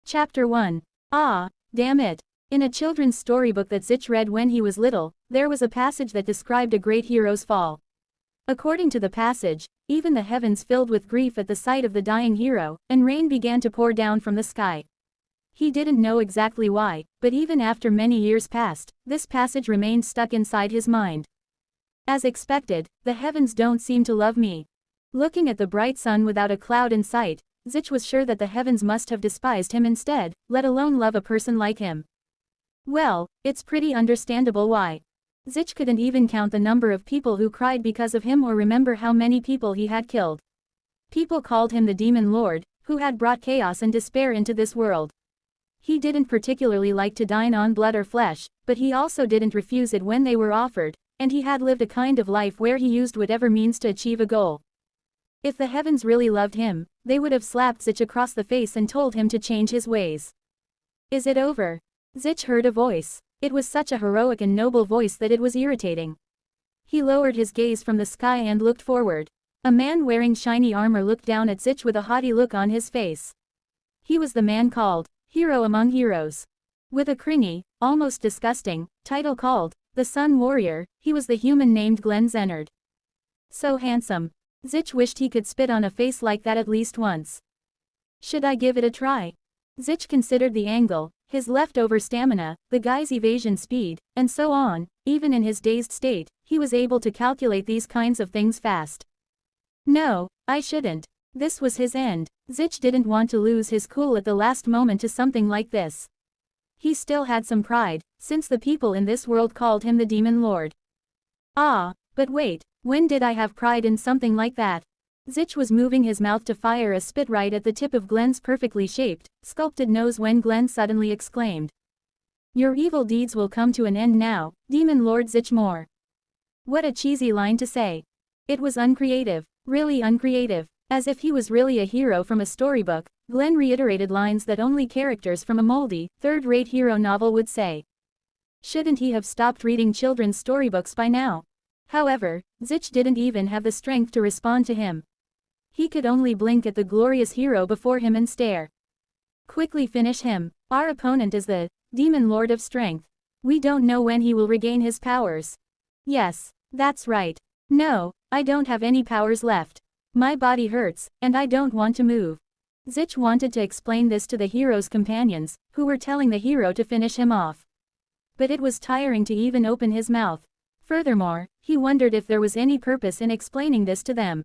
Chapter 1. Ah, damn it. In a children's storybook that Zich read when he was little, there was a passage that described a great hero's fall. According to the passage, even the heavens filled with grief at the sight of the dying hero, and rain began to pour down from the sky. He didn't know exactly why, but even after many years passed, this passage remained stuck inside his mind. As expected, the heavens don't seem to love me. Looking at the bright sun without a cloud in sight, Zich was sure that the heavens must have despised him instead, let alone love a person like him. Well, it's pretty understandable why. Zich couldn't even count the number of people who cried because of him or remember how many people he had killed. People called him the Demon Lord, who had brought chaos and despair into this world. He didn't particularly like to dine on blood or flesh, but he also didn't refuse it when they were offered, and he had lived a kind of life where he used whatever means to achieve a goal. If the heavens really loved him, they would have slapped Zich across the face and told him to change his ways. Is it over? Zich heard a voice. It was such a heroic and noble voice that it was irritating. He lowered his gaze from the sky and looked forward. A man wearing shiny armor looked down at Zich with a haughty look on his face. He was the man called Hero Among Heroes. With a cringy, almost disgusting, title called the Sun Warrior, he was the human named Glenn Zennard. So handsome. Zich wished he could spit on a face like that at least once. Should I give it a try? Zich considered the angle, his leftover stamina, the guy's evasion speed, and so on. Even in his dazed state, he was able to calculate these kinds of things fast. No, I shouldn't. This was his end. Zich didn't want to lose his cool at the last moment to something like this. He still had some pride, since the people in this world called him the Demon Lord. Ah, but wait, when did I have pride in something like that? Zich was moving his mouth to fire a spit right at the tip of Glenn's perfectly shaped, sculpted nose when Glenn suddenly exclaimed. Your evil deeds will come to an end now, Demon Lord Zich Moore. What a cheesy line to say. It was uncreative, really uncreative. As if he was really a hero from a storybook, Glenn reiterated lines that only characters from a moldy, third-rate hero novel would say. Shouldn't he have stopped reading children's storybooks by now? However, Zich didn't even have the strength to respond to him. He could only blink at the glorious hero before him and stare. Quickly finish him. Our opponent is the Demon Lord of Strength. We don't know when he will regain his powers. Yes, that's right. No, I don't have any powers left. My body hurts, and I don't want to move. Zich wanted to explain this to the hero's companions, who were telling the hero to finish him off. But it was tiring to even open his mouth. Furthermore, he wondered if there was any purpose in explaining this to them.